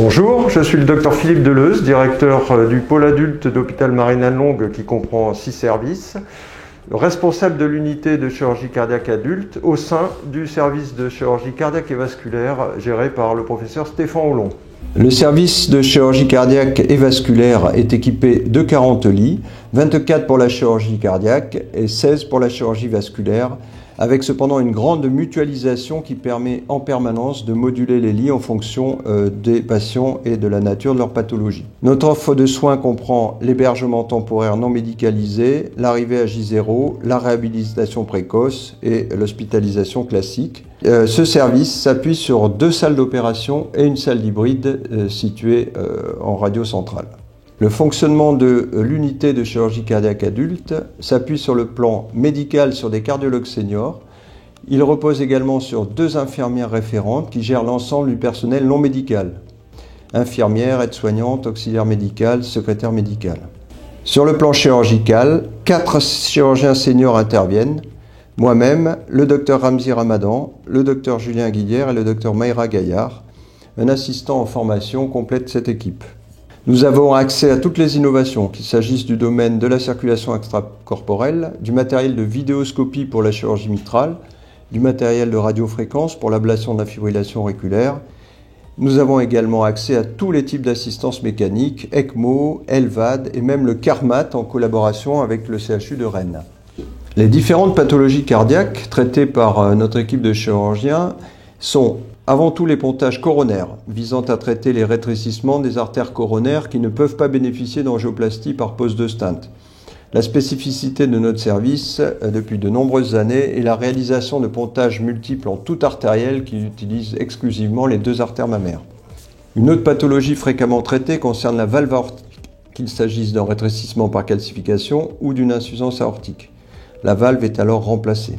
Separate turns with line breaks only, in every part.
Bonjour, je suis le docteur Philippe Deleuze, directeur du pôle adulte d'hôpital Marine-Lanlongue qui comprend 6 services, responsable de l'unité de chirurgie cardiaque adulte au sein du service de chirurgie cardiaque et vasculaire géré par le professeur Stéphane Hollon. Le service de chirurgie cardiaque et vasculaire est équipé de 40 lits, 24 pour la chirurgie cardiaque et 16 pour la chirurgie vasculaire, avec cependant une grande mutualisation qui permet en permanence de moduler les lits en fonction des patients et de la nature de leur pathologie. Notre offre de soins comprend l'hébergement temporaire non médicalisé, l'arrivée à J0, la réhabilitation précoce et l'hospitalisation classique. Ce service s'appuie sur 2 salles d'opération et une salle hybride située en radio centrale. Le fonctionnement de l'unité de chirurgie cardiaque adulte s'appuie sur le plan médical sur des cardiologues seniors. Il repose également sur 2 infirmières référentes qui gèrent l'ensemble du personnel non médical. Infirmières, aides-soignantes, auxiliaires médicales, secrétaires médicales. Sur le plan chirurgical, 4 chirurgiens seniors interviennent. Moi-même, le docteur Ramzi Ramadan, le docteur Julien Guillière et le docteur Mayra Gaillard. Un assistant en formation complète cette équipe. Nous avons accès à toutes les innovations, qu'il s'agisse du domaine de la circulation extracorporelle, du matériel de vidéoscopie pour la chirurgie mitrale, du matériel de radiofréquence pour l'ablation de la fibrillation auriculaire. Nous avons également accès à tous les types d'assistance mécanique, ECMO, LVAD et même le CARMAT en collaboration avec le CHU de Rennes. Les différentes pathologies cardiaques traitées par notre équipe de chirurgiens sont avant tout les pontages coronaires, visant à traiter les rétrécissements des artères coronaires qui ne peuvent pas bénéficier d'angioplastie par pose de stent. La spécificité de notre service, depuis de nombreuses années, est la réalisation de pontages multiples en toute artérielle qui utilisent exclusivement les 2 artères mammaires. Une autre pathologie fréquemment traitée concerne la valve aortique, qu'il s'agisse d'un rétrécissement par calcification ou d'une insuffisance aortique. La valve est alors remplacée.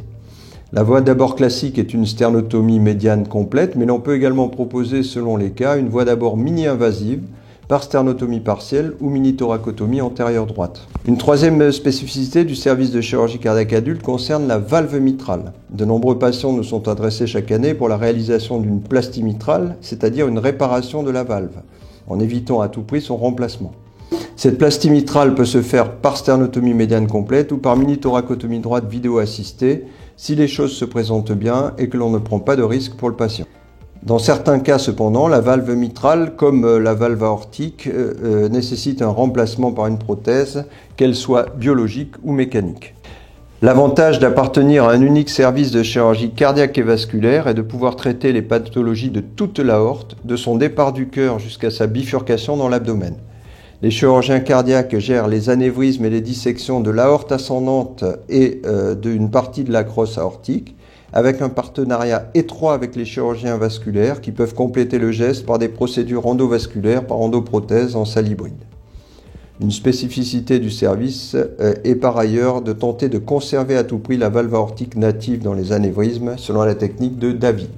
La voie d'abord classique est une sternotomie médiane complète, mais l'on peut également proposer, selon les cas, une voie d'abord mini-invasive, par sternotomie partielle ou mini-thoracotomie antérieure droite. Une troisième spécificité du service de chirurgie cardiaque adulte concerne la valve mitrale. De nombreux patients nous sont adressés chaque année pour la réalisation d'une plastie mitrale, c'est-à-dire une réparation de la valve, en évitant à tout prix son remplacement. Cette plastie mitrale peut se faire par sternotomie médiane complète ou par mini-thoracotomie droite vidéo-assistée, si les choses se présentent bien et que l'on ne prend pas de risque pour le patient. Dans certains cas cependant, la valve mitrale, comme la valve aortique, nécessite un remplacement par une prothèse, qu'elle soit biologique ou mécanique. L'avantage d'appartenir à un unique service de chirurgie cardiaque et vasculaire est de pouvoir traiter les pathologies de toute l'aorte, de son départ du cœur jusqu'à sa bifurcation dans l'abdomen. Les chirurgiens cardiaques gèrent les anévrismes et les dissections de l'aorte ascendante et d'une partie de la crosse aortique, avec un partenariat étroit avec les chirurgiens vasculaires qui peuvent compléter le geste par des procédures endovasculaires par endoprothèse en salle hybride. Une spécificité du service est par ailleurs de tenter de conserver à tout prix la valve aortique native dans les anévrismes selon la technique de David.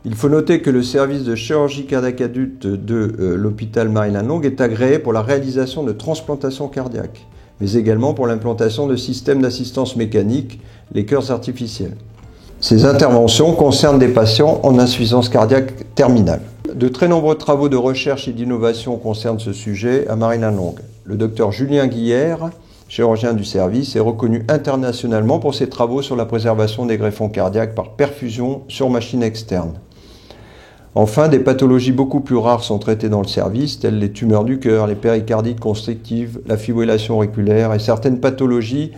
Il faut noter que le service de chirurgie cardiaque adulte de l'hôpital Marine-Lanlongue est agréé pour la réalisation de transplantations cardiaques, mais également pour l'implantation de systèmes d'assistance mécanique, les cœurs artificiels. Ces interventions concernent des patients en insuffisance cardiaque terminale. De très nombreux travaux de recherche et d'innovation concernent ce sujet à Marine-Lanlongue. Le docteur Julien Guillière, chirurgien du service, est reconnu internationalement pour ses travaux sur la préservation des greffons cardiaques par perfusion sur machine externe. Enfin, des pathologies beaucoup plus rares sont traitées dans le service, telles les tumeurs du cœur, les péricardites constrictives, la fibrillation auriculaire et certaines pathologies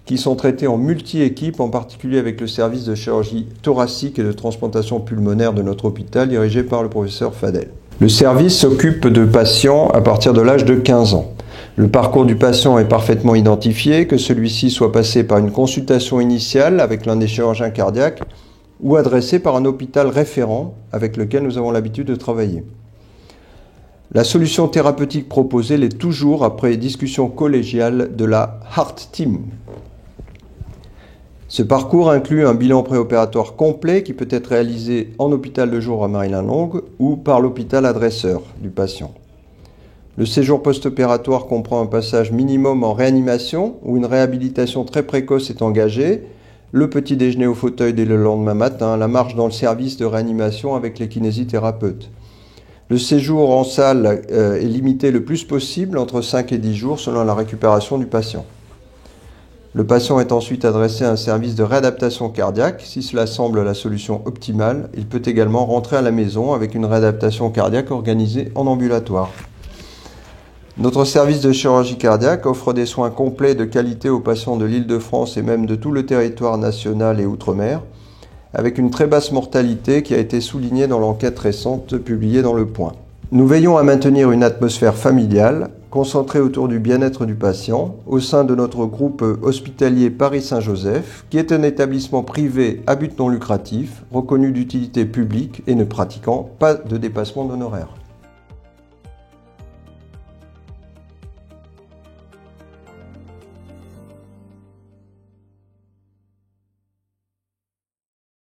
qui sont traitées en multi-équipe, en particulier avec le service de chirurgie thoracique et de transplantation pulmonaire de notre hôpital, dirigé par le professeur Fadel. Le service s'occupe de patients à partir de l'âge de 15 ans. Le parcours du patient est parfaitement identifié, que celui-ci soit passé par une consultation initiale avec l'un des chirurgiens cardiaques ou adressé par un hôpital référent avec lequel nous avons l'habitude de travailler. La solution thérapeutique proposée l'est toujours après discussion collégiale de la Heart Team. Ce parcours inclut un bilan préopératoire complet qui peut être réalisé en hôpital de jour à Marine-Lanlongue ou par l'hôpital adresseur du patient. Le séjour post-opératoire comprend un passage minimum en réanimation où une réhabilitation très précoce est engagée, le petit déjeuner au fauteuil dès le lendemain matin, la marche dans le service de réanimation avec les kinésithérapeutes. Le séjour en salle est limité le plus possible, entre 5 et 10 jours, selon la récupération du patient. Le patient est ensuite adressé à un service de réadaptation cardiaque. Si cela semble la solution optimale, il peut également rentrer à la maison avec une réadaptation cardiaque organisée en ambulatoire. Notre service de chirurgie cardiaque offre des soins complets de qualité aux patients de l'Île-de-France et même de tout le territoire national et outre-mer, avec une très basse mortalité qui a été soulignée dans l'enquête récente publiée dans Le Point. Nous veillons à maintenir une atmosphère familiale, concentrée autour du bien-être du patient, au sein de notre groupe hospitalier Paris-Saint-Joseph, qui est un établissement privé à but non lucratif, reconnu d'utilité publique et ne pratiquant pas de dépassement d'honoraires.